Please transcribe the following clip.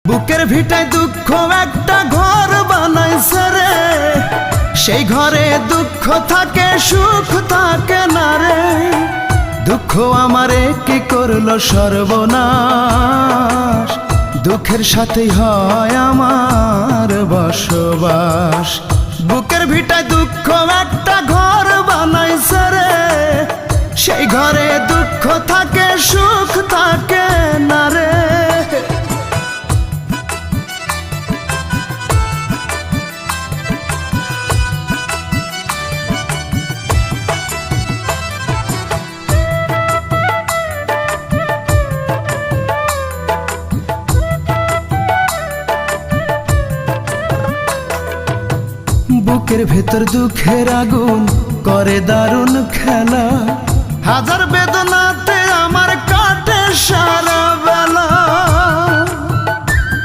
বুকের ভিটায় দুঃখ একটা ঘর বানাইছে রে, সেই ঘরে দুঃখ থাকে সুখ থাকে না রে। দুঃখ আমারে কি করলো সর্বনাশ, দুঃখের সাথেই হয় আমার বসবাস। বুকের ভিটায় দুঃখ একটা ঘর বানাইছে রে, সেই ঘরে দুঃখ থাকে সুখ থাকে না রে। বুকের ভেতর দুঃখের আগুন করে দারুণ খেলা, হাজার বেদনাতে আমার কাটে সারা বেলা।